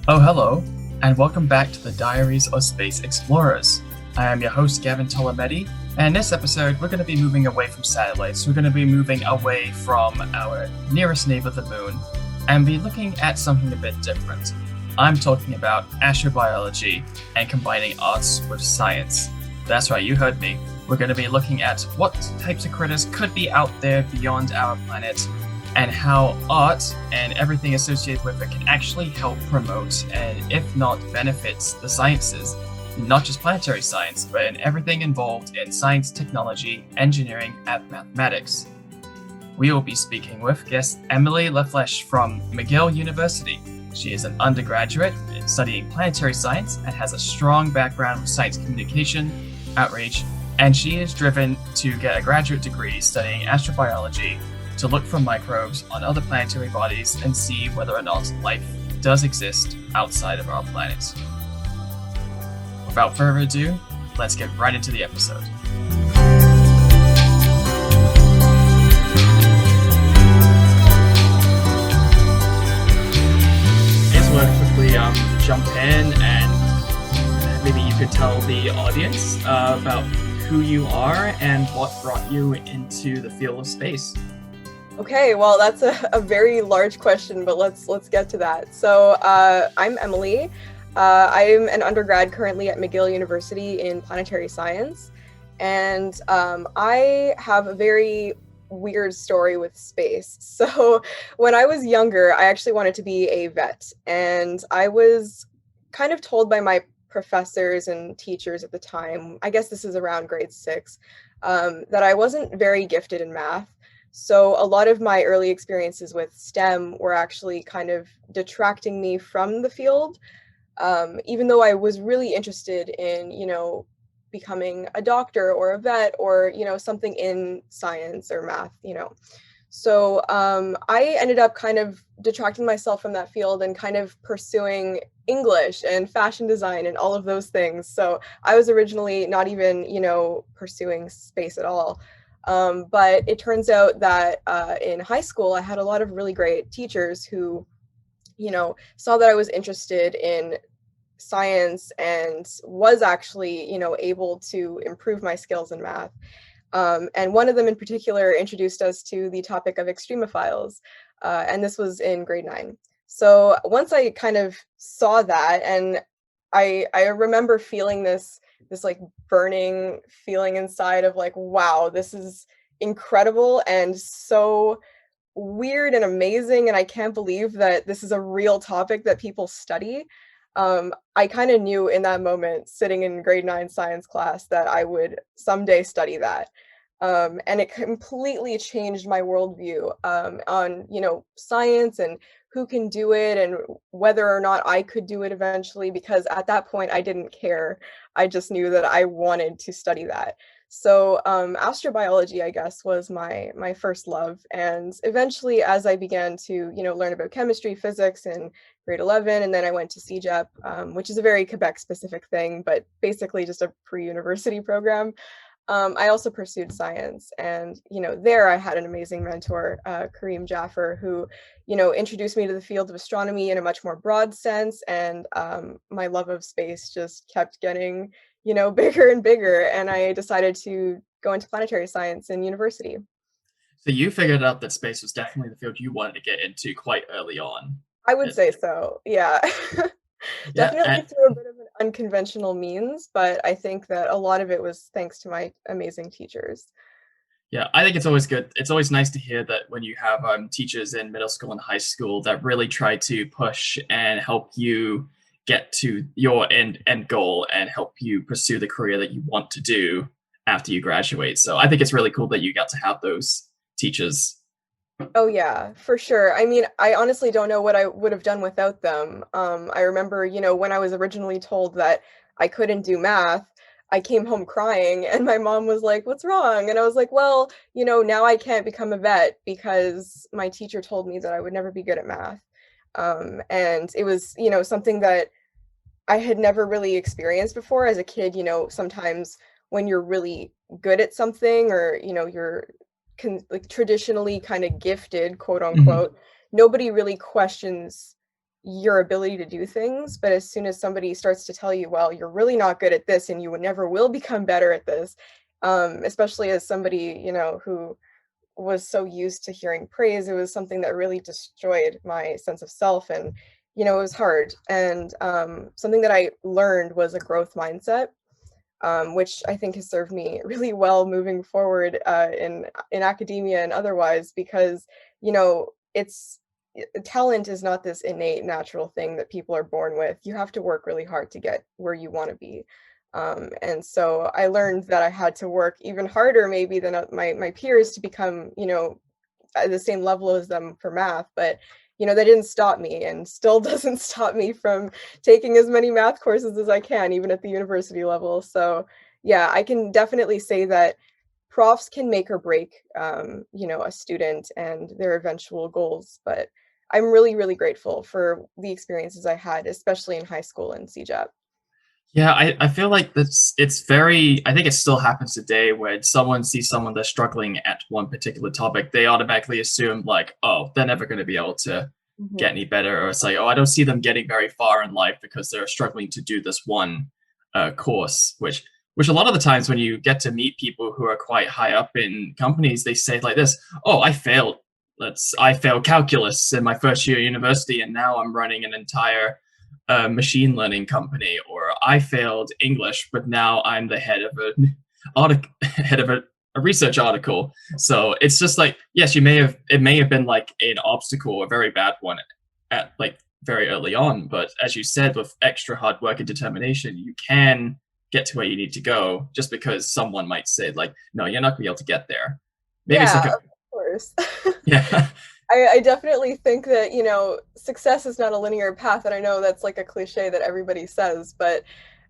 Oh, hello, and welcome back to the Diaries of Space Explorers. I am your host, Gavin Tolometti, and in this episode, we're going to be moving away from satellites. We're going to be moving away from our nearest neighbor, the moon, and be looking at something a bit different. I'm talking about astrobiology and combining arts with science. That's right, you heard me. We're going to be looking at what types of critters could be out there beyond our planet, and how art and everything associated with it can actually help promote and, if not benefits, the sciences, not just planetary science, but in everything involved in science, technology, engineering, and mathematics. We will be speaking with guest Emile Lafleche from McGill University. She is an undergraduate studying planetary science and has a strong background with science communication, outreach, and she is driven to get a graduate degree studying astrobiology to look for microbes on other planetary bodies and see whether or not life does exist outside of our planet. Without further ado, let's get right into the episode. I guess we'll quickly jump in and maybe you could tell the audience about who you are and what brought you into the field of space. Okay, well, that's a very large question, but let's get to that. So I'm Emily. I'm an undergrad currently at McGill University in Planetary Science, and I have a very weird story with space. So when I was younger, I actually wanted to be a vet, and I was kind of told by my professors and teachers at the time, I guess this is around grade 6, that I wasn't very gifted in math. So a lot of my early experiences with STEM were actually kind of detracting me from the field, even though I was really interested in, becoming a doctor or a vet or, something in science or math. So I ended up kind of detracting myself from that field and kind of pursuing English and fashion design and all of those things. So I was originally not even, pursuing space at all. But it turns out that in high school, I had a lot of really great teachers who, saw that I was interested in science and was actually, able to improve my skills in math. And one of them in particular introduced us to the topic of extremophiles, and this was in grade 9. So once I kind of saw that, and I remember feeling this like burning feeling inside of like, wow, this is incredible and so weird and amazing, and I can't believe that this is a real topic that people study. I kind of knew in that moment, sitting in grade 9 science class, that I would someday study that. And it completely changed my worldview on, science and who can do it and whether or not I could do it eventually, because at that point I didn't care. I just knew that I wanted to study that. So astrobiology, I guess, was my first love. And eventually, as I began to, learn about chemistry, physics in grade 11, and then I went to CEGEP, which is a very Quebec-specific thing, but basically just a pre-university program. I also pursued science, and there I had an amazing mentor, Kareem Jaffer, who introduced me to the field of astronomy in a much more broad sense, and my love of space just kept getting bigger and bigger, and I decided to go into planetary science in university. So you figured out that space was definitely the field you wanted to get into quite early on. I would say so, yeah. Yeah, Definitely through a bit of an unconventional means, but I think that a lot of it was thanks to my amazing teachers. yeah. I think it's always good. It's always nice to hear that when you have teachers in middle school and high school that really try to push and help you get to your end goal and help you pursue the career that you want to do after you graduate. So I think it's really cool that you got to have those teachers. Oh yeah, for sure. I mean, I honestly don't know what I would have done without them. I remember, when I was originally told that I couldn't do math, I came home crying and my mom was like, "What's wrong?" And I was like, "Well, now I can't become a vet because my teacher told me that I would never be good at math." And it was, something that I had never really experienced before as a kid. Sometimes when you're really good at something, or you're like traditionally kind of gifted, quote Mhm. unquote, nobody really questions your ability to do things, but as soon as somebody starts to tell you, well, you're really not good at this and you never will become better at this, especially as somebody, who was so used to hearing praise, it was something that really destroyed my sense of self. And it was hard. And something that I learned was a growth mindset, which I think has served me really well moving forward in academia and otherwise, because it's talent is not this innate natural thing that people are born with. You have to work really hard to get where you want to be. And so I learned that I had to work even harder maybe than my peers to become, at the same level as them for math. But that didn't stop me, and still doesn't stop me from taking as many math courses as I can, even at the university level. So yeah, I can definitely say that profs can make or break, a student and their eventual goals. But I'm really, really grateful for the experiences I had, especially in high school and CJAP. Yeah, I feel like it's very, I think it still happens today when someone sees someone that's struggling at one particular topic, they automatically assume like, oh, they're never going to be able to get Mhm. any better, or it's like, oh, I don't see them getting very far in life because they're struggling to do this one course, which a lot of the times when you get to meet people who are quite high up in companies, they say like this, oh, I failed calculus in my first year at university, and now I'm running an entire machine learning company, or I failed English, but now I'm the head of head of a research article. So it's just like, yes, it may have been like an obstacle, a very bad one at like very early on, but as you said, with extra hard work and determination, you can get to where you need to go just because someone might say like, no, you're not gonna be able to get there. Maybe it's Yeah, like a of course. yeah. I definitely think that, success is not a linear path. And I know that's like a cliche that everybody says, but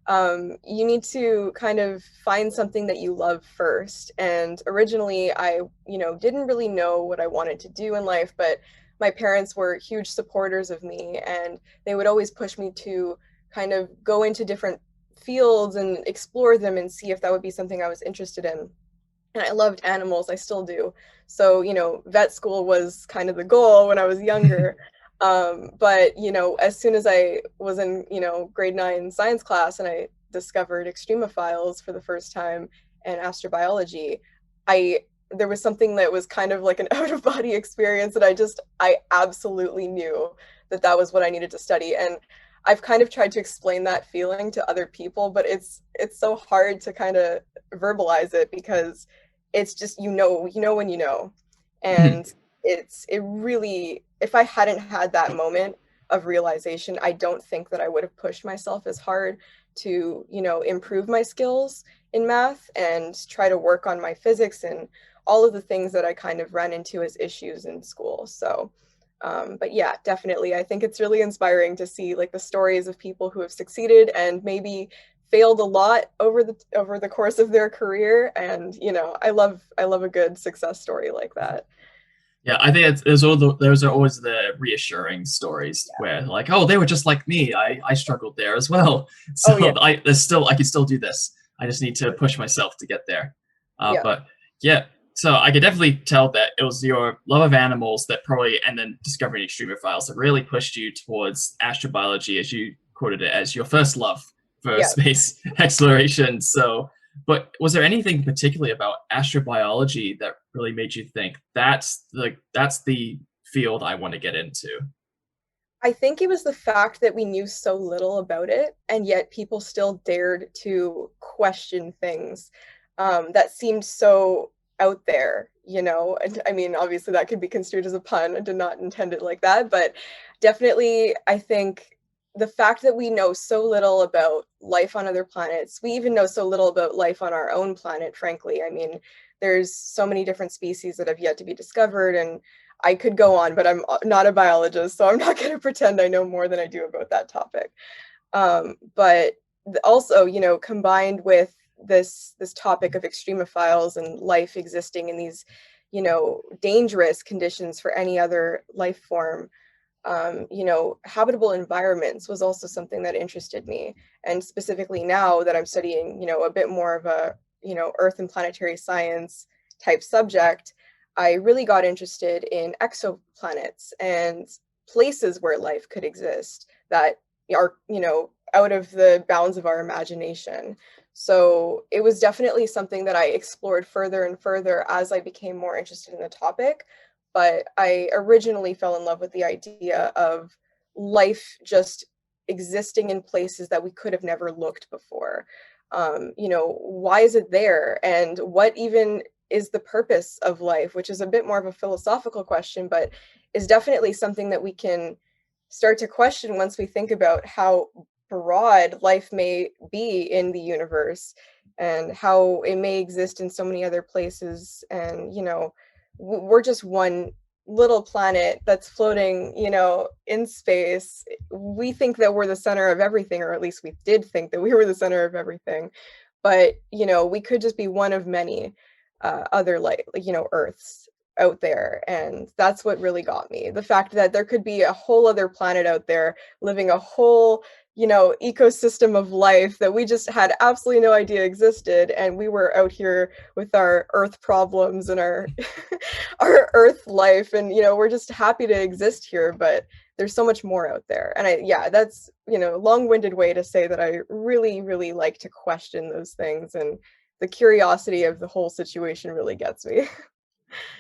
you need to kind of find something that you love first. And originally, I, didn't really know what I wanted to do in life, but my parents were huge supporters of me, and they would always push me to kind of go into different fields and explore them and see if that would be something I was interested in. And I loved animals, I still do. So, vet school was kind of the goal when I was younger. But, as soon as I was in, grade 9 science class and I discovered extremophiles for the first time and astrobiology, I there was something that was kind of like an out of body experience that I absolutely knew that that was what I needed to study. And I've kind of tried to explain that feeling to other people, but it's so hard to kind of verbalize it, because it's just, when and it really, if I hadn't had that moment of realization, I don't think that I would have pushed myself as hard to improve my skills in math and try to work on my physics and all of the things that I kind of ran into as issues in school. So but yeah, definitely, I think it's really inspiring to see like the stories of people who have succeeded and maybe failed a lot over the course of their career. And I love a good success story like that. Yeah, I think those are always the reassuring stories where like, oh, they were just like me. I struggled there as well. Oh yeah. So I can still do this. I just need to push myself to get there. Yeah. But yeah, so I could definitely tell that it was your love of animals that probably, and then discovering extremophiles that really pushed you towards astrobiology, as you quoted it as your first love for Yeah. space exploration. So but was there anything particularly about astrobiology that really made you think that's the field I want to get into? I think it was the fact that we knew so little about it, and yet people still dared to question things that seemed so out there, And I mean, obviously, that could be construed as a pun. I did not intend it like that, but definitely, I think the fact that we know so little about life on other planets, we even know so little about life on our own planet, frankly. I mean, there's so many different species that have yet to be discovered, and I could go on, but I'm not a biologist, so I'm not going to pretend I know more than I do about that topic. But also, combined with this topic of extremophiles and life existing in these, dangerous conditions for any other life form, habitable environments was also something that interested me. And specifically now that I'm studying, a bit more of a, Earth and planetary science type subject, I really got interested in exoplanets and places where life could exist that are, out of the bounds of our imagination. So it was definitely something that I explored further and further as I became more interested in the topic. But I originally fell in love with the idea of life just existing in places that we could have never looked before. Why is it there? And what even is the purpose of life? Which is a bit more of a philosophical question, but is definitely something that we can start to question once we think about how broad life may be in the universe and how it may exist in so many other places. And, we're just one little planet that's floating, in space. We think that we're the center of everything, or at least we did think that we were the center of everything. But, we could just be one of many other Earths out there. And that's what really got me. The fact that there could be a whole other planet out there living a whole, ecosystem of life that we just had absolutely no idea existed. And we were out here with our Earth problems and our our Earth life. And, we're just happy to exist here, but there's so much more out there. And that's, long-winded way to say that I really, really like to question those things. And the curiosity of the whole situation really gets me.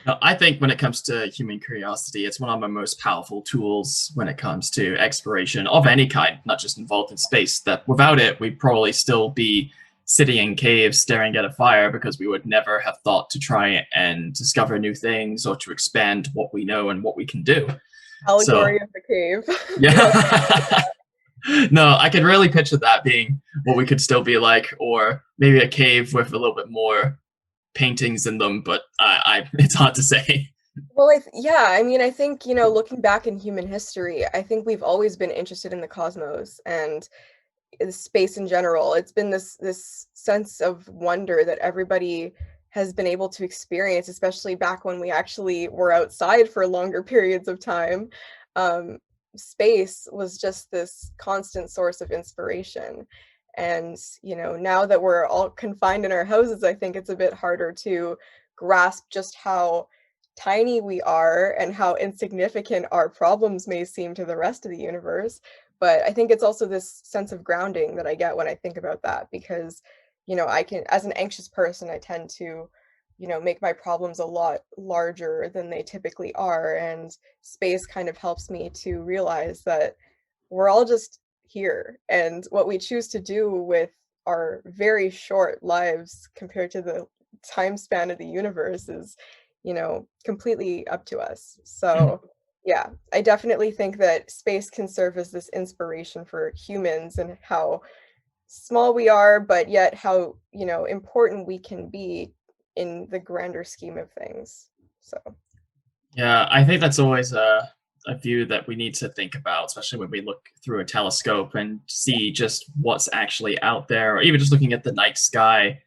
No, I think when it comes to human curiosity, it's one of my most powerful tools when it comes to exploration of any kind, not just involved in space. That without it, we'd probably still be sitting in caves staring at a fire because we would never have thought to try and discover new things or to expand what we know and what we can do. Allegory So, of the cave. yeah. No, I could really picture that being what we could still be like, or maybe a cave with a little bit more paintings in them, but it's hard to say. Well, I think, looking back in human history, I think we've always been interested in the cosmos and in space in general. It's been this sense of wonder that everybody has been able to experience, especially back when we actually were outside for longer periods of time. Um, Space was just this constant source of inspiration. And, now that we're all confined in our houses, I think it's a bit harder to grasp just how tiny we are and how insignificant our problems may seem to the rest of the universe. But I think it's also this sense of grounding that I get when I think about that, because, I can, as an anxious person, I tend to, make my problems a lot larger than they typically are. And space kind of helps me to realize that we're all just here. And what we choose to do with our very short lives compared to the time span of the universe is, completely up to us. So, yeah, I definitely think that space can serve as this inspiration for humans and how small we are, but yet how, important we can be in the grander scheme of things. So, Yeah, I think that's always a view that we need to think about, especially when we look through a telescope and see just what's actually out there, or even just looking at the night sky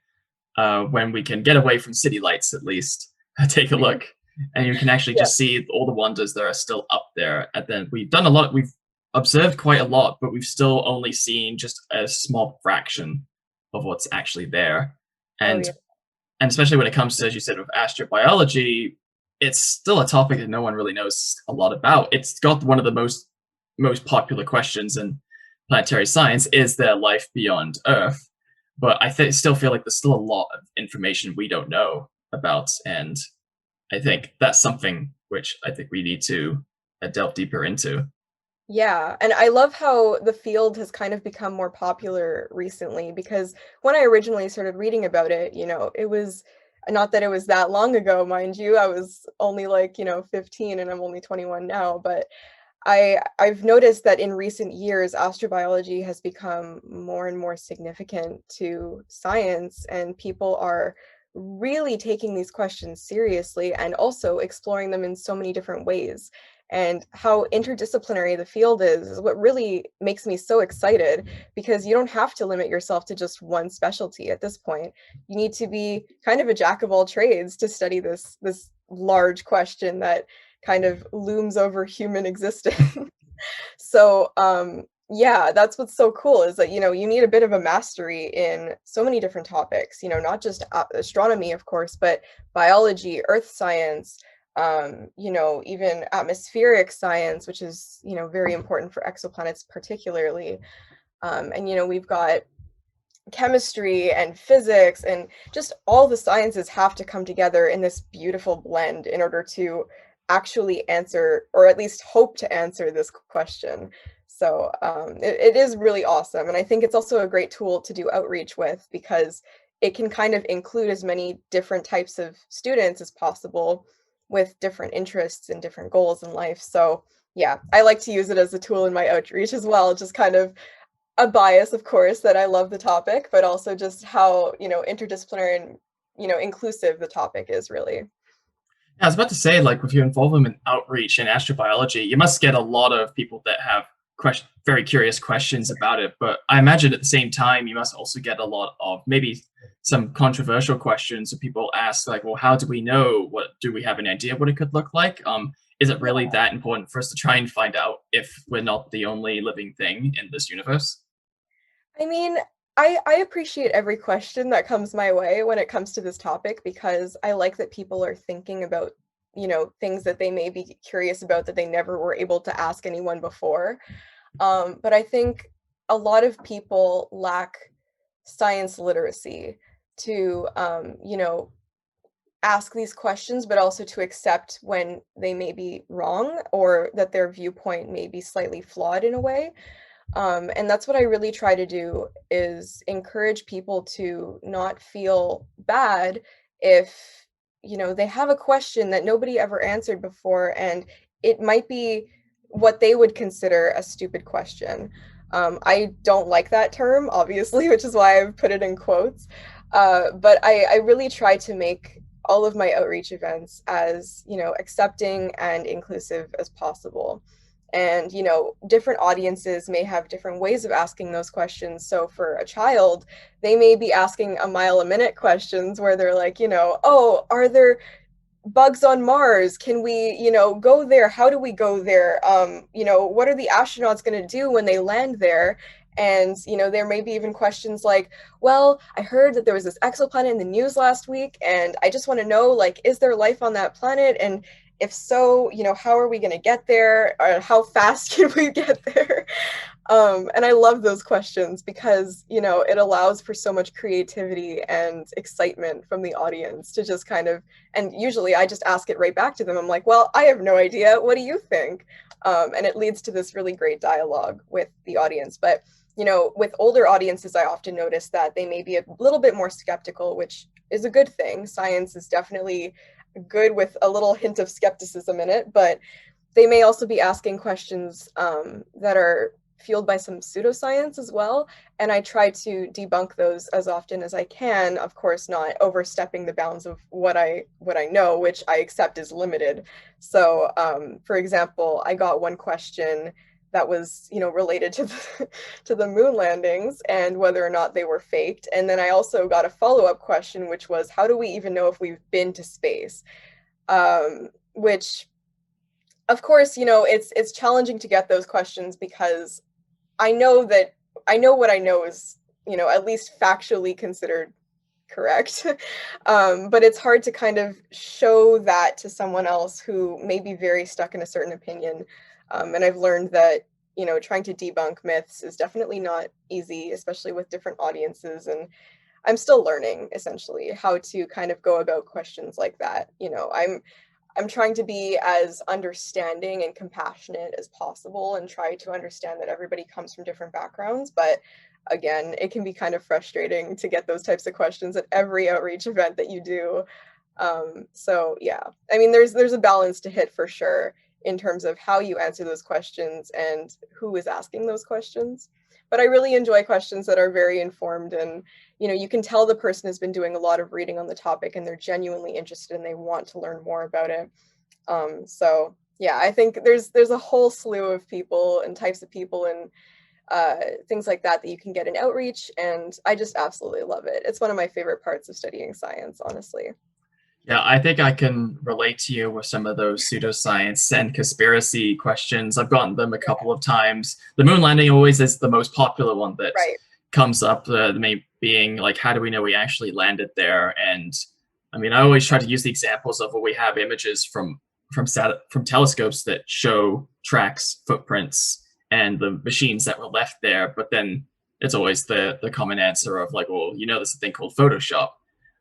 when we can get away from city lights at least. Take a look, and you can actually yeah. just see all the wonders that are still up there. And then we've done a lot, we've observed quite a lot, but we've still only seen just a small fraction of what's actually there. Oh, And yeah. and especially when it comes to, as you said, with astrobiology, it's still a topic that no one really knows a lot about. It's got one of the most popular questions in planetary science: is there life beyond Earth? But still feel like there's still a lot of information we don't know about, and I think that's something which I think we need to delve deeper into. Yeah, and I love how the field has kind of become more popular recently, because when I originally started reading about it, it was not that it was that long ago, mind you. I was only like, 15 and I'm only 21 now, but I've noticed that in recent years, astrobiology has become more and more significant to science, and people are really taking these questions seriously and also exploring them in so many different ways. And how interdisciplinary the field is what really makes me so excited, because you don't have to limit yourself to just one specialty at this point. You need to be kind of a jack of all trades to study this large question that kind of looms over human existence. So, yeah, that's what's so cool, is that, you need a bit of a mastery in so many different topics, not just astronomy, of course, but biology, earth science, even atmospheric science, which is, very important for exoplanets particularly. And we've got chemistry and physics, and just all the sciences have to come together in this beautiful blend in order to actually answer, or at least hope to answer, this question. So it is really awesome. And I think it's also a great tool to do outreach with, because it can kind of include as many different types of students as possible with different interests and different goals in life. So yeah, I like to use it as a tool in my outreach as well, just kind of a bias, of course, that I love the topic, but also just how, interdisciplinary and, inclusive the topic is really. Yeah, I was about to say, like, with your involvement in outreach and astrobiology, you must get a lot of people that have very curious questions about it. But I imagine at the same time, you must also get a lot of maybe some controversial questions. So people ask, like, well, how do we know? What do we have an idea what it could look like? Is it really that important for us to try and find out if we're not the only living thing in this universe? I mean, I appreciate every question that comes my way when it comes to this topic, because I like that people are thinking about, things that they may be curious about that they never were able to ask anyone before. But I think a lot of people lack science literacy to, ask these questions, but also to accept when they may be wrong, or that their viewpoint may be slightly flawed in a way. And that's what I really try to do, is encourage people to not feel bad if, they have a question that nobody ever answered before, and it might be what they would consider a stupid question. I don't like that term, obviously, which is why I've put it in quotes. But I really try to make all of my outreach events as, accepting and inclusive as possible. And, different audiences may have different ways of asking those questions. So for a child, they may be asking a mile a minute questions where they're like, oh, are there bugs on Mars? Can we, go there? How do we go there? What are the astronauts going to do when they land there? And, there may be even questions like, well, I heard that there was this exoplanet in the news last week, and I just want to know, like, is there life on that planet? And if so, how are we going to get there? Or how fast can we get there? And I love those questions because, it allows for so much creativity and excitement from the audience to just kind of, and usually I just ask it right back to them. I'm like, well, I have no idea. What do you think? And it leads to this really great dialogue with the audience. But, with older audiences, I often notice that they may be a little bit more skeptical, which is a good thing. Science is definitely good with a little hint of skepticism in it, but they may also be asking questions that are fueled by some pseudoscience as well. And I try to debunk those as often as I can, of course, not overstepping the bounds of what I know, which I accept is limited. So, for example, I got one question that was, related to to the moon landings and whether or not they were faked. And then I also got a follow-up question, which was, how do we even know if we've been to space? Which, of course, it's challenging to get those questions, because I know what I know is, at least factually considered correct. But it's hard to kind of show that to someone else who may be very stuck in a certain opinion. And I've learned that, trying to debunk myths is definitely not easy, especially with different audiences. And I'm still learning, essentially, how to kind of go about questions like that. I'm trying to be as understanding and compassionate as possible, and try to understand that everybody comes from different backgrounds. But again, it can be kind of frustrating to get those types of questions at every outreach event that you do. So yeah, I mean, there's a balance to hit for sure in terms of how you answer those questions and who is asking those questions. But I really enjoy questions that are very informed, and you can tell the person has been doing a lot of reading on the topic and they're genuinely interested and they want to learn more about it. So yeah, I think there's a whole slew of people and types of people and things like that you can get in outreach, and I just absolutely love it. It's one of my favorite parts of studying science, honestly. Yeah, I think I can relate to you with some of those pseudoscience and conspiracy questions. I've gotten them a couple of times. The moon landing always is the most popular one that Right. comes up, the main being like, how do we know we actually landed there? And I mean, I always try to use the examples of, well, we have images from from telescopes that show tracks, footprints, and the machines that were left there. But then it's always the common answer of like, well, there's a thing called Photoshop.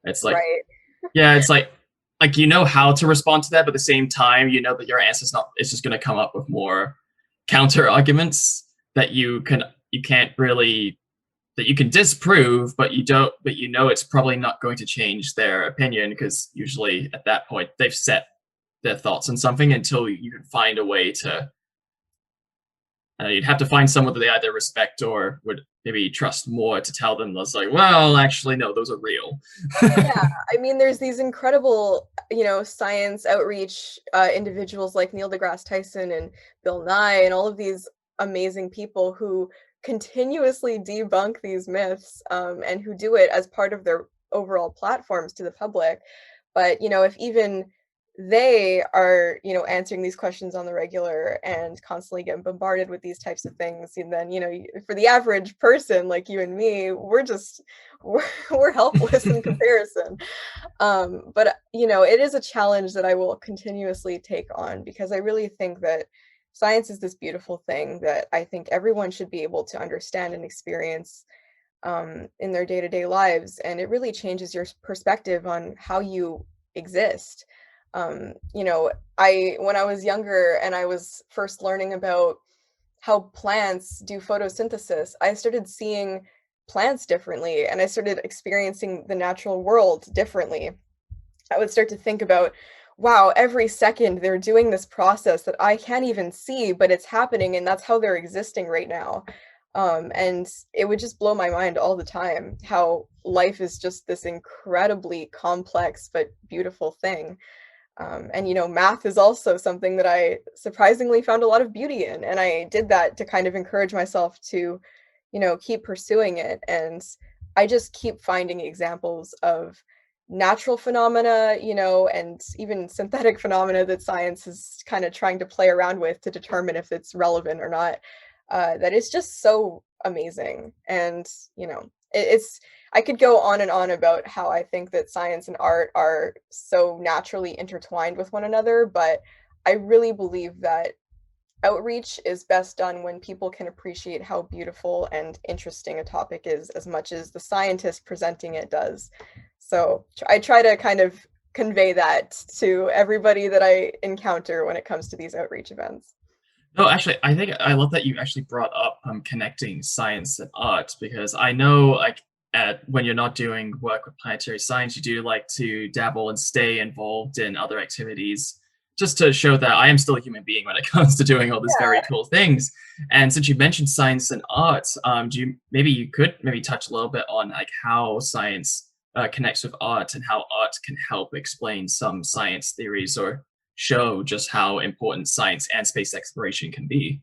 It's like, Right. yeah, it's like you know how to respond to that, but at the same time, you know that your answer's not. It's just going to come up with more counter arguments that you can't really that you can disprove, but you don't. But you know it's probably not going to change their opinion because usually at that point they've set their thoughts on something until you can find a way to. You'd have to find someone that they either respect or would maybe trust more to tell them. That's like, well, actually, no, those are real. Yeah, I mean, there's these incredible, science outreach individuals like Neil deGrasse Tyson and Bill Nye and all of these amazing people who continuously debunk these myths and who do it as part of their overall platforms to the public. But, if even they are, answering these questions on the regular and constantly getting bombarded with these types of things, and then, for the average person like you and me, we're, we're helpless in comparison. But it is a challenge that I will continuously take on because I really think that science is this beautiful thing that I think everyone should be able to understand and experience in their day-to-day lives, and it really changes your perspective on how you exist. I when I was younger and I was first learning about how plants do photosynthesis, I started seeing plants differently and I started experiencing the natural world differently. I would start to think about, wow, every second they're doing this process that I can't even see, but it's happening and that's how they're existing right now. And it would just blow my mind all the time how life is just this incredibly complex but beautiful thing. And math is also something that I surprisingly found a lot of beauty in, and I did that to kind of encourage myself to, keep pursuing it. And I just keep finding examples of natural phenomena, and even synthetic phenomena that science is kind of trying to play around with to determine if it's relevant or not. That is just so amazing, and it's I could go on and on about how I think that science and art are so naturally intertwined with one another, but I really believe that outreach is best done when people can appreciate how beautiful and interesting a topic is as much as the scientist presenting it does. So I try to kind of convey that to everybody that I encounter when it comes to these outreach events. No, actually, I think I love that you actually brought up connecting science and art because I know, like, when you're not doing work with planetary science, you do like to dabble and stay involved in other activities just to show that I am still a human being when it comes to doing all these very cool things. And since you mentioned science and art, maybe you could maybe touch a little bit on like how science connects with art and how art can help explain some science theories or show just how important science and space exploration can be.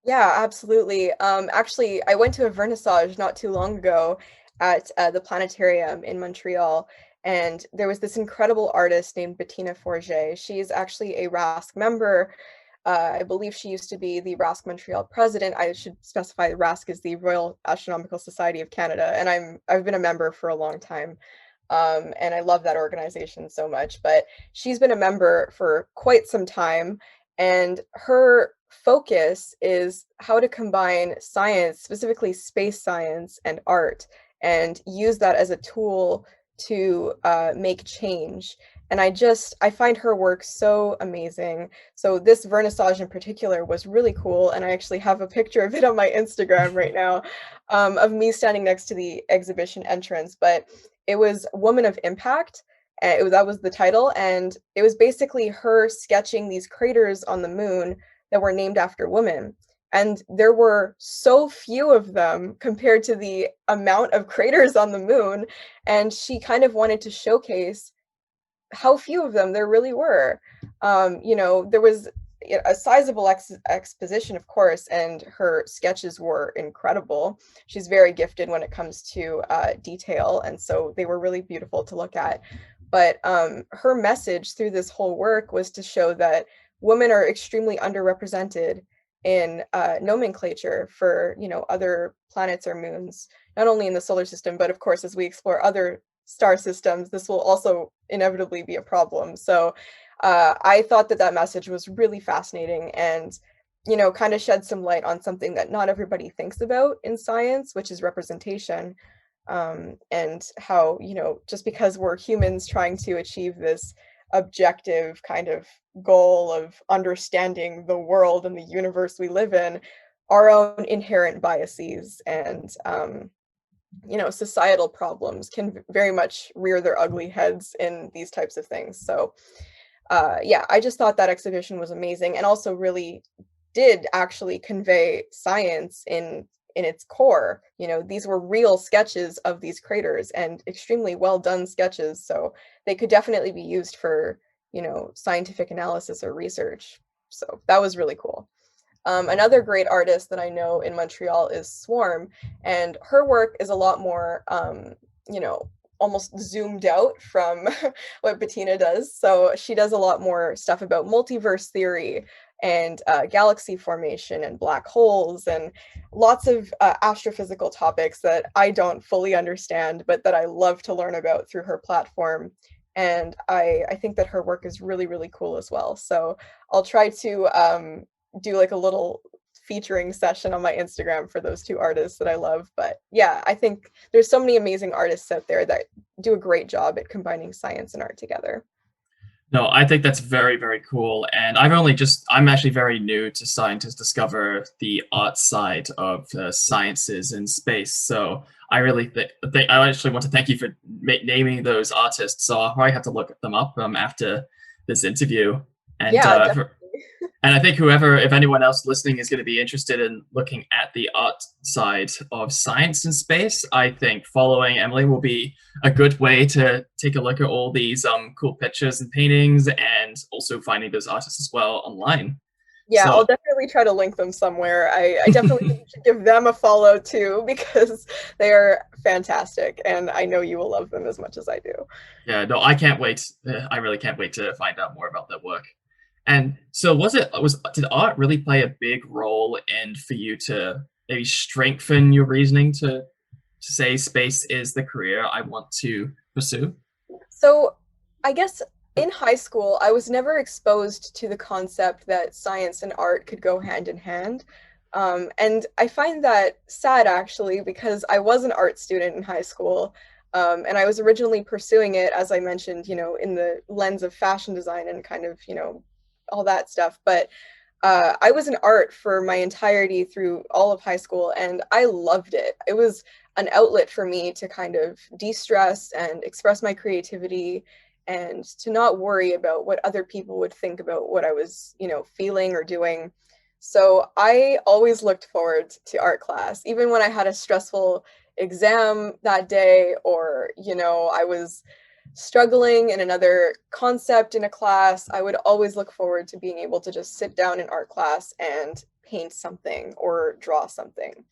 Yeah, absolutely. Actually, I went to a vernissage not too long ago at the planetarium in Montreal, and there was this incredible artist named Bettina Forget. She's actually a RASC member. I believe she used to be the RASC Montreal president. I should specify RASC is the Royal Astronomical Society of Canada, and I've been a member for a long time. And I love that organization so much. But she's been a member for quite some time, and her focus is how to combine science, specifically space science and art, and use that as a tool to make change. And I find her work so amazing. So this vernissage in particular was really cool, and I actually have a picture of it on my Instagram right now, of me standing next to the exhibition entrance. But it was Woman of Impact. And that was the title, and it was basically her sketching these craters on the moon that were named after women. And there were so few of them compared to the amount of craters on the moon. And she kind of wanted to showcase how few of them there really were. There was a sizable exposition, of course, and her sketches were incredible. She's very gifted when it comes to detail, and so they were really beautiful to look at. But her message through this whole work was to show that women are extremely underrepresented in nomenclature for other planets or moons, not only in the solar system, but of course as we explore other star systems, this will also inevitably be a problem. So I thought that that message was really fascinating and, kind of shed some light on something that not everybody thinks about in science, which is representation. And how, just because we're humans trying to achieve this objective kind of goal of understanding the world and the universe we live in, our own inherent biases and, societal problems can very much rear their ugly heads in these types of things. So, yeah, I just thought that exhibition was amazing and also really did actually convey science in its core. These were real sketches of these craters and extremely well done sketches, so they could definitely be used for, scientific analysis or research. So that was really cool. Another great artist that I know in Montreal is Swarm, and her work is a lot more, you know, almost zoomed out from what Bettina does. So she does a lot more stuff about multiverse theory and galaxy formation and black holes and lots of astrophysical topics that I don't fully understand, but that I love to learn about through her platform. And I think that her work is really, really cool as well. So I'll try to do like a little featuring session on my Instagram for those two artists that I love. But yeah, I think there's so many amazing artists out there that do a great job at combining science and art together. No, I think that's very, very cool. And I'm actually very new to starting to discover the art side of sciences in space. So I really I actually want to thank you for naming those artists. So I'll probably have to look them up after this interview. And Yeah, definitely. and I think if anyone else listening is going to be interested in looking at the art side of science in space, I think following Emily will be a good way to take a look at all these cool pictures and paintings, and also finding those artists as well online. Yeah, I'll So definitely try to link them somewhere. I definitely think you should give them a follow too, because they are fantastic and I know you will love them as much as I do. yeah, no, I can't wait. I really can't wait to find out more about their work. And so did art really play a big role in for you to maybe strengthen your reasoning to say space is the career I want to pursue? So, I guess in high school, I was never exposed to the concept that science and art could go hand in hand. And I find that sad actually, because I was an art student in high school. And I was originally pursuing it, as I mentioned, in the lens of fashion design and kind of, all that stuff. But I was in art for my entirety through all of high school, and I loved it. It was an outlet for me to kind of de-stress and express my creativity and to not worry about what other people would think about what I was, feeling or doing. So I always looked forward to art class, even when I had a stressful exam that day, or, I was struggling in another concept in a class. I would always look forward to being able to just sit down in art class and paint something or draw something.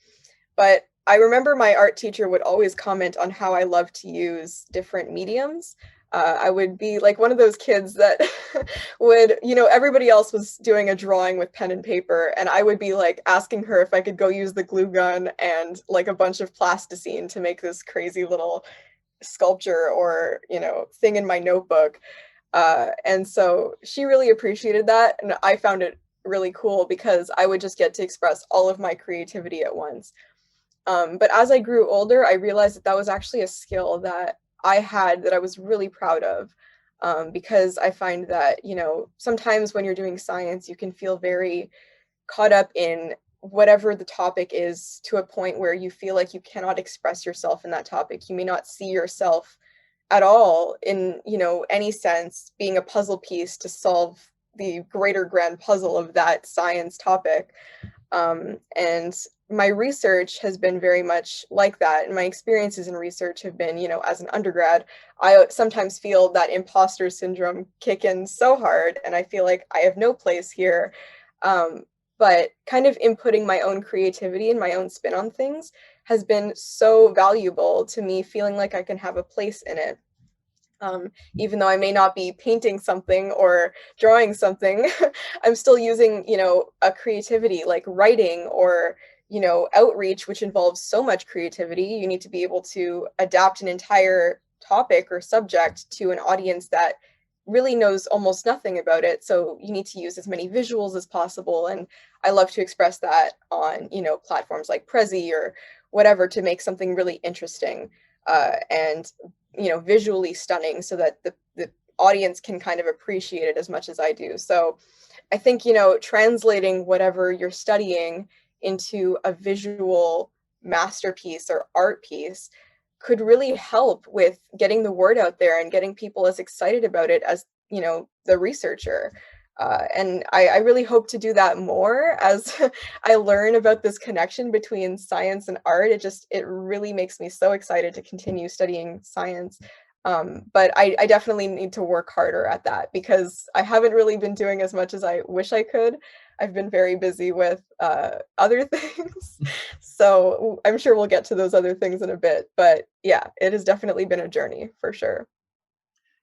But I remember my art teacher would always comment on how I love to use different mediums. I would be like one of those kids that would, everybody else was doing a drawing with pen and paper, and I would be like asking her if I could go use the glue gun and like a bunch of plasticine to make this crazy little sculpture or, thing in my notebook. And so she really appreciated that. And I found it really cool because I would just get to express all of my creativity at once. But as I grew older, I realized that that was actually a skill that I had that I was really proud of. Because I find that, sometimes when you're doing science, you can feel very caught up in whatever the topic is to a point where you feel like you cannot express yourself in that topic. You may not see yourself at all in, any sense being a puzzle piece to solve the greater grand puzzle of that science topic. And my research has been very much like that. And my experiences in research have been, as an undergrad, I sometimes feel that imposter syndrome kick in so hard. And I feel like I have no place here. But kind of inputting my own creativity and my own spin on things has been so valuable to me, feeling like I can have a place in it. Even though I may not be painting something or drawing something, I'm still using, a creativity like writing or, outreach, which involves so much creativity. You need to be able to adapt an entire topic or subject to an audience that really knows almost nothing about it. So you need to use as many visuals as possible. And I love to express that on, platforms like Prezi or whatever to make something really interesting and, visually stunning so that the audience can kind of appreciate it as much as I do. So I think, translating whatever you're studying into a visual masterpiece or art piece could really help with getting the word out there and getting people as excited about it as, the researcher. And I really hope to do that more as I learn about this connection between science and art. It really makes me so excited to continue studying science. But I definitely need to work harder at that because I haven't really been doing as much as I wish I could. I've been very busy with other things. So I'm sure we'll get to those other things in a bit. But yeah, it has definitely been a journey for sure.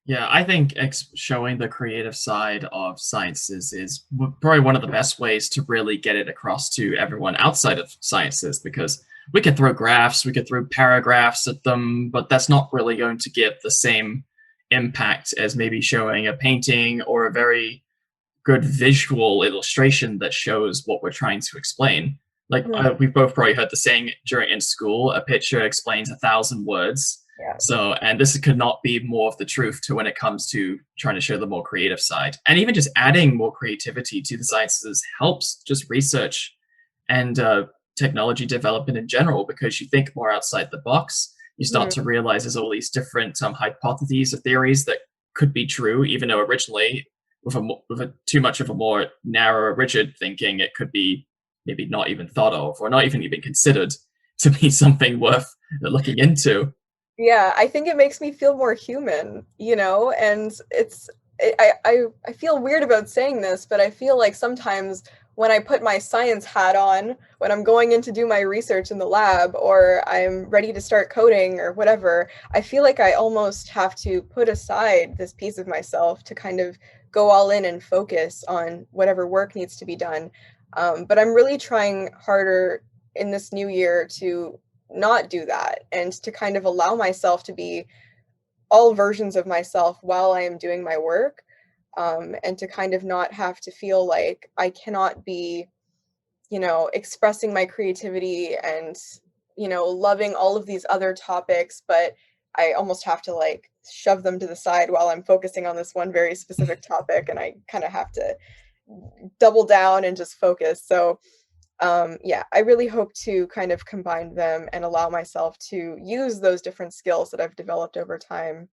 Yeah, I think showing the creative side of sciences is probably one of the best ways to really get it across to everyone outside of sciences because we could throw graphs, we could throw paragraphs at them, but that's not really going to give the same impact as maybe showing a painting or a very good visual illustration that shows what we're trying to explain. Like Mhm. we've both probably heard the saying during in school, a picture explains 1,000 words. Yeah. So, and this could not be more of the truth to when it comes to trying to show the more creative side. And even just adding more creativity to the sciences helps just research and technology development in general because you think more outside the box. You start to Mhm. realize there's all these different hypotheses or theories that could be true, even though originally with a too much of a more narrow, rigid thinking, it could be maybe not even thought of or not even considered to be something worth looking into. Yeah, I think it makes me feel more human, and I feel weird about saying this, but I feel like sometimes when I put my science hat on, when I'm going in to do my research in the lab or I'm ready to start coding or whatever, I feel like I almost have to put aside this piece of myself to kind of go all in and focus on whatever work needs to be done. But I'm really trying harder in this new year to not do that and to kind of allow myself to be all versions of myself while I am doing my work. And to kind of not have to feel like I cannot be, expressing my creativity and, loving all of these other topics, but I almost have to like shove them to the side while I'm focusing on this one very specific topic. And I kind of have to double down and just focus. So yeah, I really hope to kind of combine them and allow myself to use those different skills that I've developed over time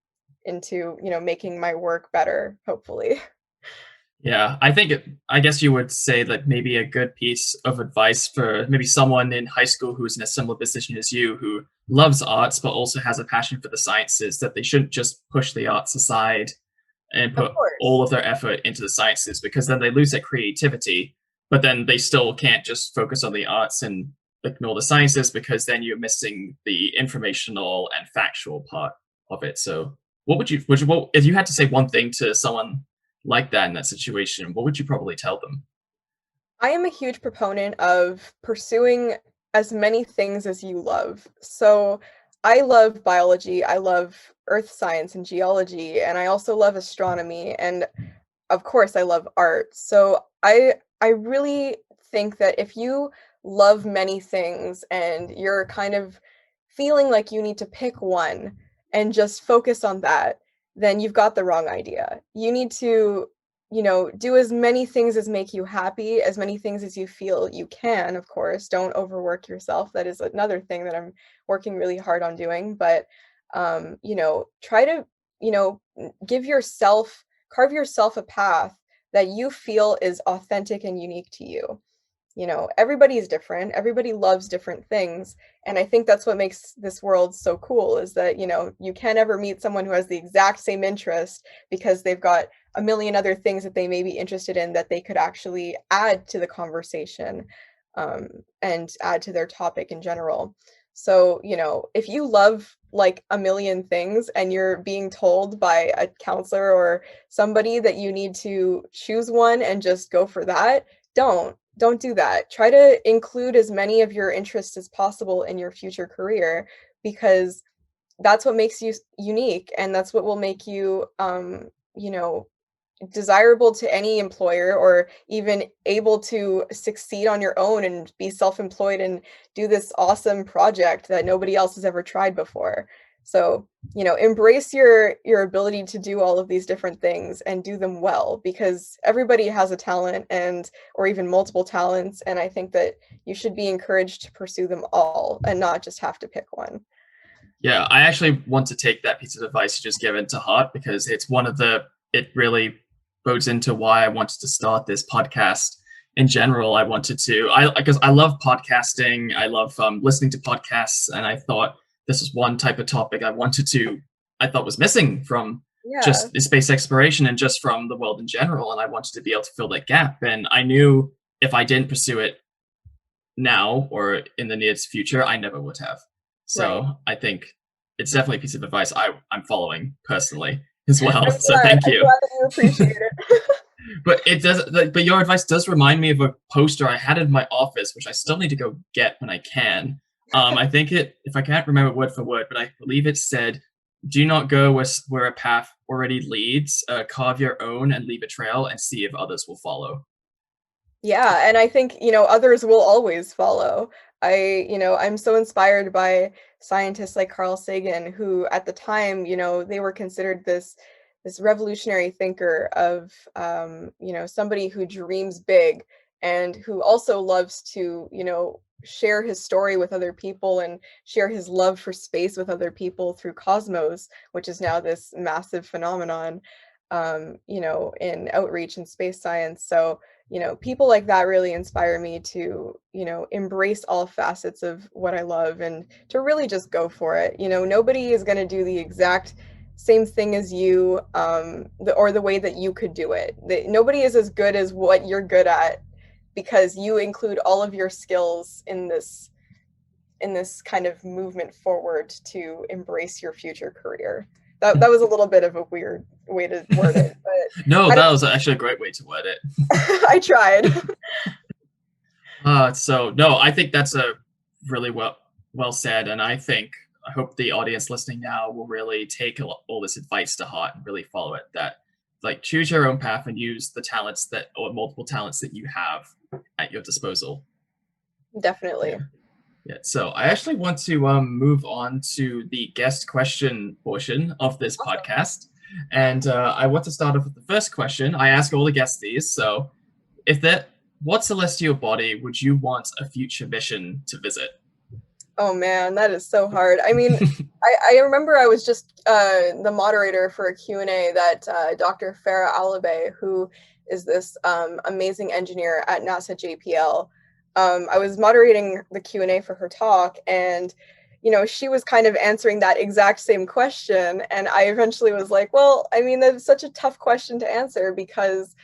into, making my work better, hopefully. Yeah, I guess you would say that maybe a good piece of advice for maybe someone in high school who's in a similar position as you, who loves arts but also has a passion for the sciences, that they shouldn't just push the arts aside and Of put all course. of their effort into the sciences because then they lose their creativity, but then they still can't just focus on the arts and ignore the sciences because then you're missing the informational and factual part of it. So, if you had to say one thing to someone like that in that situation, what would you probably tell them? I am a huge proponent of pursuing as many things as you love. So I love biology, I love earth science and geology, and I also love astronomy. And of course, I love art. So I really think that if you love many things and you're kind of feeling like you need to pick one and just focus on that, then you've got the wrong idea. You need to, do as many things as make you happy, as many things as you feel you can, of course. Don't overwork yourself. That is another thing that I'm working really hard on doing. But try to, give yourself carve yourself a path that you feel is authentic and unique to you. Everybody is different. Everybody loves different things. And I think that's what makes this world so cool is that, you can't ever meet someone who has the exact same interest because they've got a million other things that they may be interested in that they could actually add to the conversation um, and add to their topic in general. So, if you love like a million things and you're being told by a counselor or somebody that you need to choose one and just go for that, don't do that. Try to include as many of your interests as possible in your future career because that's what makes you unique and that's what will make you desirable to any employer, or even able to succeed on your own and be self-employed and do this awesome project that nobody else has ever tried before. So, embrace your ability to do all of these different things and do them well, because everybody has a talent, and or even multiple talents, and I think that you should be encouraged to pursue them all and not just have to pick one. Yeah, I actually want to take that piece of advice you just given to heart, because it's it really bodes into why I wanted to start this podcast. In general, because I love podcasting. I love listening to podcasts, and I thought this was one type of topic I thought was missing from Yeah. just space exploration and just from the world in general. And I wanted to be able to fill that gap. And I knew if I didn't pursue it now or in the near future, I never would have. So Right. I think it's definitely a piece of advice I'm following personally as well. I'm So glad. thank I'm you. glad that you appreciate it. But but your advice does remind me of a poster I had in my office, which I still need to go get when I can. I think if I can't remember word for word, but I believe it said, "Do not go where a path already leads. Carve your own and leave a trail, and see if others will follow." Yeah, and I think, others will always follow. I'm so inspired by scientists like Carl Sagan, who at the time, they were considered this revolutionary thinker of, somebody who dreams big and who also loves to, share his story with other people and share his love for space with other people through Cosmos, which is now this massive phenomenon, in outreach and space science. So, people like that really inspire me to, embrace all facets of what I love and to really just go for it. Nobody is going to do the exact same thing as you, or the way that you could do it. Nobody is as good as what you're good at, because you include all of your skills in this kind of movement forward to embrace your future career. That was a little bit of a weird way to word it, but No, I that don't was actually a great way to word it. I tried. So no, I think that's a really well said, and I hope the audience listening now will really take all this advice to heart and really follow it. That like choose your own path and use the talents or multiple talents that you have at your disposal. Definitely. Yeah. Yeah, so I actually want to move on to the guest question portion of this podcast. And I want to start off with the first question. I ask all the guests these. So, what celestial body would you want a future mission to visit? Oh man, that is so hard. I mean, I remember I was just the moderator for a Q&A that Dr. Farah Alabe, who is this amazing engineer at NASA JPL. I was moderating the Q&A for her talk, and she was kind of answering that exact same question, and I eventually was like, well, I mean, that's such a tough question to answer, because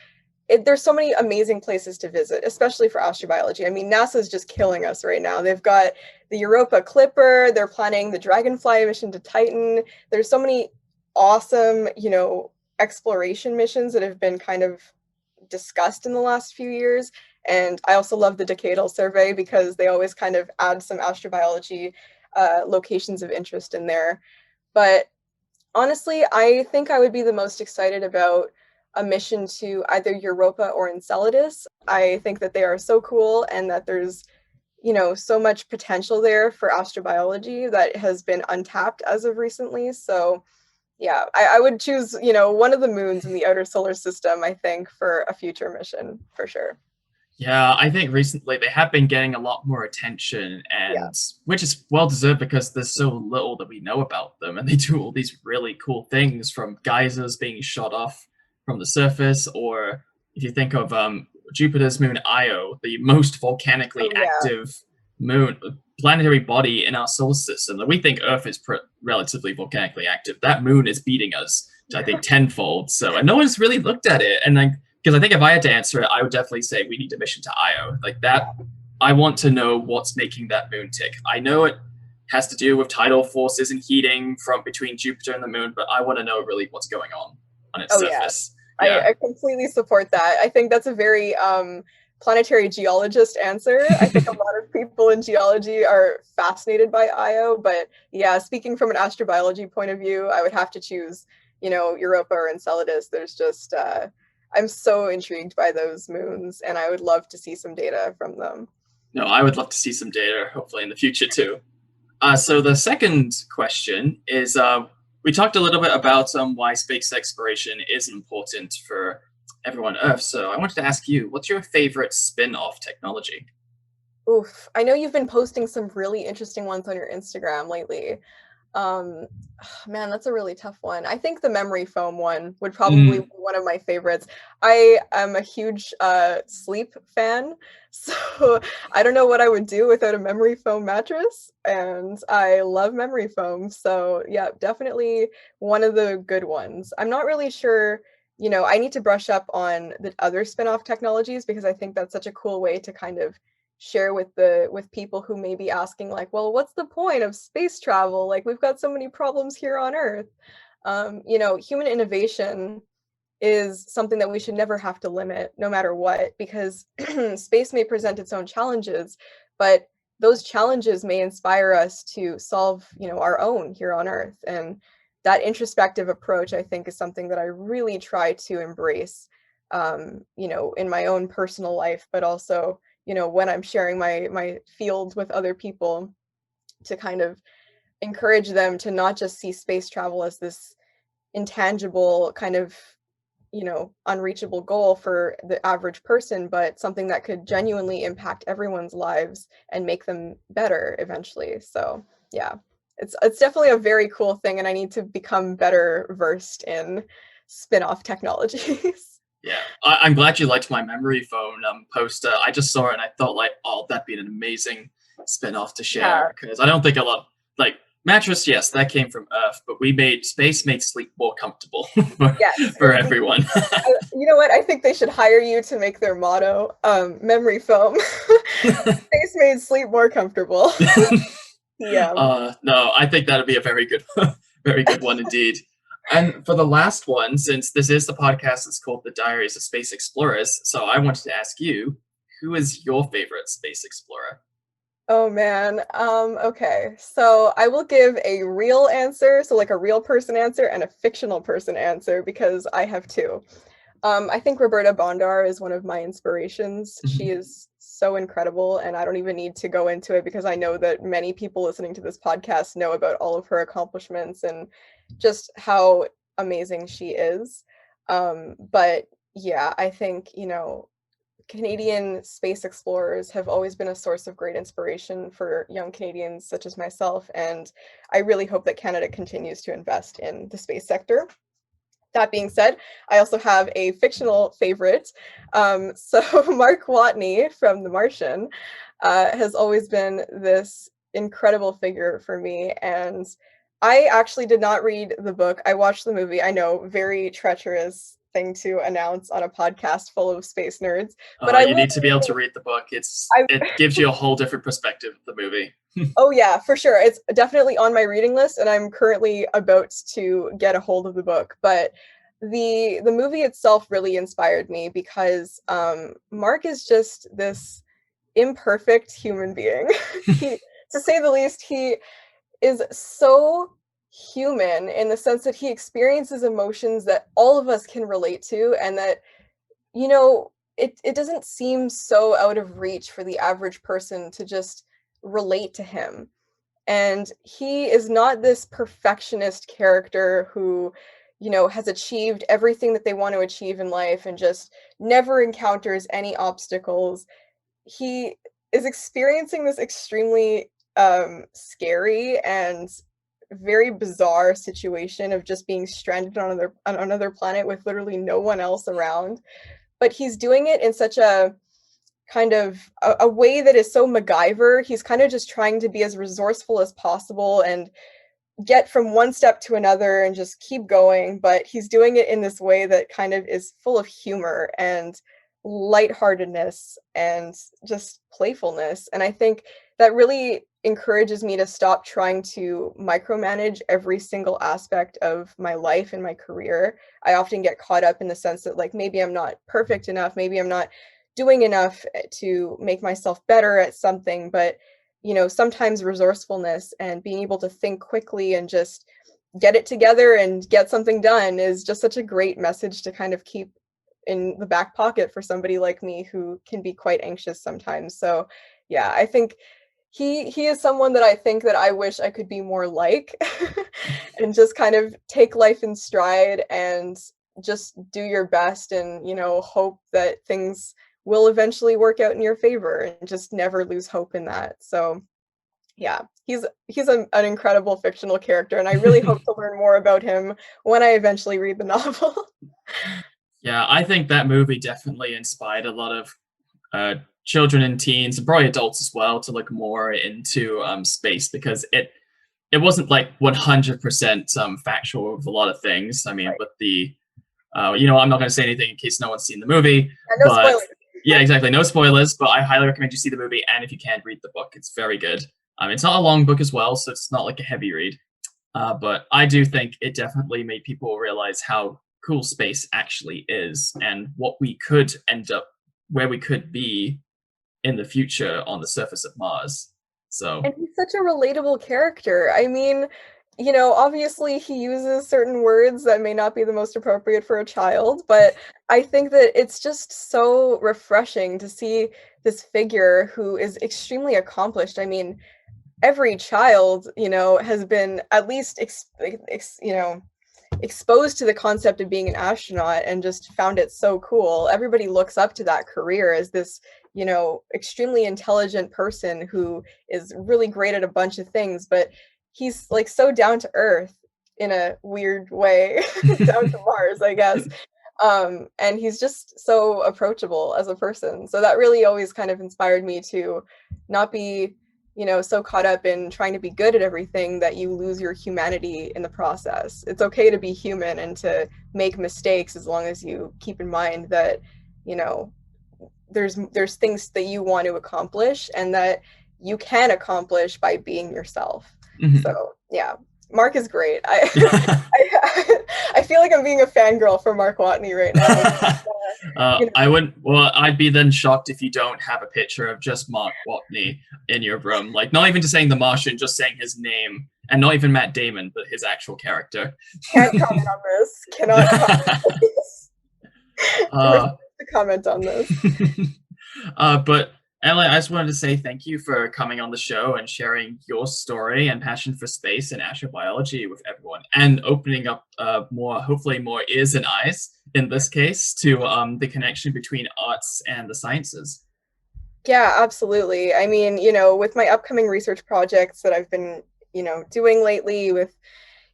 there's so many amazing places to visit, especially for astrobiology. I mean, NASA's just killing us right now. They've got the Europa Clipper, they're planning the Dragonfly mission to Titan. There's so many awesome, exploration missions that have been kind of discussed in the last few years. And I also love the Decadal Survey, because they always kind of add some astrobiology locations of interest in there. But honestly, I think I would be the most excited about a mission to either Europa or Enceladus. I think that they are so cool, and that there's, so much potential there for astrobiology that has been untapped as of recently. So yeah, I would choose, one of the moons in the outer solar system, I think, for a future mission, for sure. Yeah, I think recently they have been getting a lot more attention, Yeah. and which is well deserved because there's so little that we know about them, and they do all these really cool things, from geysers being shot off from the surface, or if you think of Jupiter's moon Io, the most volcanically Oh yeah. active planetary body in our solar system. That we think Earth is relatively volcanically active. That moon is beating us, I think, tenfold. So, and no one's really looked at it, and like. Because I think if I had to answer it, I would definitely say we need a mission to Io. Like that, I want to know what's making that moon tick. I know it has to do with tidal forces and heating from between Jupiter and the moon, but I want to know really what's going on its surface. Yeah. I completely support that. I think that's a very planetary geologist answer. I think a lot of people in geology are fascinated by Io, but yeah, speaking from an astrobiology point of view, I would have to choose Europa or Enceladus. There's just I'm so intrigued by those moons, and I would love to see some data from them. No, I would love to see some data, hopefully in the future too. So the second question is, we talked a little bit about why space exploration is important for everyone on Earth. So I wanted to ask you, what's your favorite spin-off technology? Oof, I know you've been posting some really interesting ones on your Instagram lately. Um, Man, that's a really tough one. I think the memory foam one would probably be one of my favorites. I am a huge sleep fan, so I don't know what I would do without a memory foam mattress, and I love memory foam. So yeah, definitely one of the good ones. I'm not really sure, I need to brush up on the other spin-off technologies because I think that's such a cool way to kind of share with people who may be asking like, well, what's the point of space travel? Like, we've got so many problems here on Earth. Human innovation is something that we should never have to limit, no matter what, because space may present its own challenges, but those challenges may inspire us to solve, our own here on Earth. And that introspective approach, I think, is something that I really try to embrace, in my own personal life, but also, when I'm sharing my field with other people, to kind of encourage them to not just see space travel as this intangible kind of, unreachable goal for the average person, but something that could genuinely impact everyone's lives and make them better eventually. So yeah, it's definitely a very cool thing, and I need to become better versed in spin-off technologies. Yeah, I'm glad you liked my memory foam post. I just saw it and I thought like, oh, that'd be an amazing spin-off to Yeah. share because I don't think a lot like mattress. Yes, that came from Earth, but we made space made sleep more comfortable Yes. for everyone. You know what? I think they should hire you to make their motto, memory foam. Space made sleep more comfortable. Yeah. No, I think that'd be a very good, very good one indeed. And for the last one, since this is the podcast that's called The Diaries of Space Explorers, so I wanted to ask you, who is your favorite space explorer? Oh man. Okay. So I will give a real answer, so like a real person answer and a fictional person answer because I have two. I think Roberta Bondar is one of my inspirations. She Mhm. is so incredible, and I don't even need to go into it because I know that many people listening to this podcast know about all of her accomplishments and just how amazing she is. But yeah, I think, Canadian space explorers have always been a source of great inspiration for young Canadians such as myself, and I really hope that Canada continues to invest in the space sector. That being said, I also have a fictional favorite. So Mark Watney from The Martian has always been this incredible figure for me. And I actually did not read the book. I watched the movie. I know, very treacherous thing to announce on a podcast full of space nerds. But I You will. need to be able to read the book. I, It gives you a whole different perspective of the movie. oh yeah, for sure. It's definitely on my reading list, and I'm currently about to get a hold of the book. But the movie itself really inspired me because Mark is just this imperfect human being. He, to say the least, he is so human in the sense that he experiences emotions that all of us can relate to, and that, it doesn't seem so out of reach for the average person to just relate to him. And he is not this perfectionist character who, has achieved everything that they want to achieve in life and just never encounters any obstacles. He is experiencing this extremely scary and very bizarre situation of just being stranded on another planet with literally no one else around. But he's doing it in such a kind of a way that is so MacGyver. He's kind of just trying to be as resourceful as possible and get from one step to another and just keep going, but he's doing it in this way that kind of is full of humor and lightheartedness and just playfulness. And I think that really encourages me to stop trying to micromanage every single aspect of my life and my career. I often get caught up in the sense that, like, maybe I'm not perfect enough, maybe I'm not doing enough to make myself better at something, but sometimes resourcefulness and being able to think quickly and just get it together and get something done is just such a great message to kind of keep in the back pocket for somebody like me who can be quite anxious sometimes. So yeah, I think he is someone that I think that I wish I could be more like and just kind of take life in stride and just do your best and, hope that things will eventually work out in your favor and just never lose hope in that. So yeah, he's an incredible fictional character, and I really hope to learn more about him when I eventually read the novel. Yeah, I think that movie definitely inspired a lot of children and teens, and probably adults as well, to look more into space, because it wasn't like 100% factual with a lot of things. I mean, Right. with the I'm not going to say anything in case no one's seen the movie, No but spoilers. yeah, exactly, no spoilers. But I highly recommend you see the movie, and if you can't, read the book. It's very good. It's not a long book as well, so it's not like a heavy read. But I do think it definitely made people realize how cool space actually is, and what we could end up, where we could be in the future on the surface of Mars. So And he's such a relatable character. I mean, obviously he uses certain words that may not be the most appropriate for a child, but I think that it's just so refreshing to see this figure who is extremely accomplished. I mean, every child, has been at least exposed to the concept of being an astronaut and just found it so cool. Everybody looks up to that career as this, extremely intelligent person who is really great at a bunch of things, but he's like so down to earth in a weird way, down to Mars, I guess. And he's just so approachable as a person. So that really always kind of inspired me to not be, so caught up in trying to be good at everything that you lose your humanity in the process. It's okay to be human and to make mistakes, as long as you keep in mind that, there's things that you want to accomplish and that you can accomplish by being yourself. Mhm. So yeah, Mark is great. I feel like I'm being a fangirl for Mark Watney right now. I wouldn't. Well, I'd be then shocked if you don't have a picture of just Mark Watney in your room. Like, not even just saying the Martian, just saying his name, and not even Matt Damon, but his actual character. Can't comment on this. Cannot comment on this. To comment on this. But Emily, I just wanted to say thank you for coming on the show and sharing your story and passion for space and astrobiology with everyone, and opening up hopefully more ears and eyes, in this case, to the connection between arts and the sciences. Yeah, absolutely. I mean, with my upcoming research projects that I've been, doing lately with,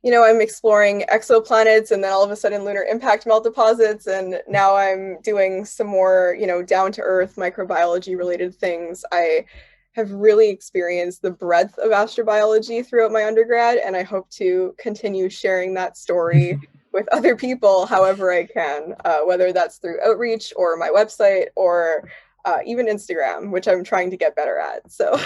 I'm exploring exoplanets and then all of a sudden lunar impact melt deposits. And now I'm doing some more, down to earth microbiology related things. I have really experienced the breadth of astrobiology throughout my undergrad, and I hope to continue sharing that story with other people however I can, whether that's through outreach or my website or even Instagram, which I'm trying to get better at. So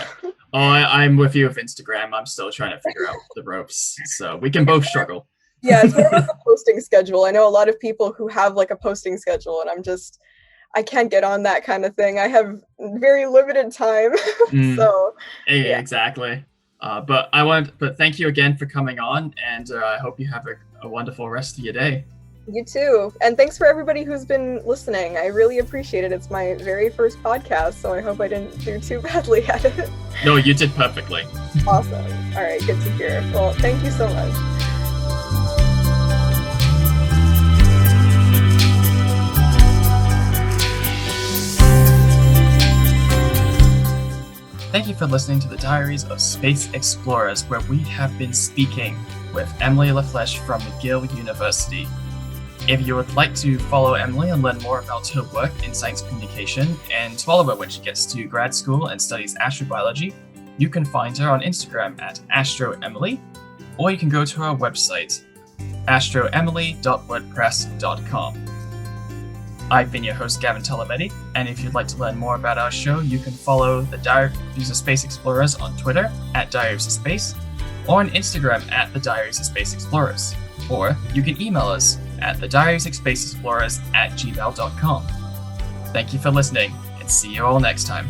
I'm with you with Instagram. I'm still trying to figure out the ropes, so we can both struggle. Yeah, it's more about the posting schedule. I know a lot of people who have like a posting schedule, and I can't get on that kind of thing. I have very limited time. So yeah. Exactly. But thank you again for coming on, and I hope you have a wonderful rest of your day. You too. And thanks for everybody who's been listening. I really appreciate it. It's my very first podcast, so I hope I didn't do too badly at it. No, you did perfectly. Awesome. All right, good to hear. Well, thank you so much. Thank you for listening to the Diaries of Space Explorers, where we have been speaking with Emily LaFlèche from McGill University. If you would like to follow Emily and learn more about her work in science communication and follow her when she gets to grad school and studies astrobiology, you can find her on Instagram at astroemily, or you can go to her website, astroemily.wordpress.com. I've been your host, Gavin Tolometti, and if you'd like to learn more about our show, you can follow the Diaries of Space Explorers on Twitter at Diaries of Space, or on Instagram at the Diaries of Space Explorers, or you can email us at thediariesofspaceexplorers@gmail.com. Thank you for listening, and see you all next time.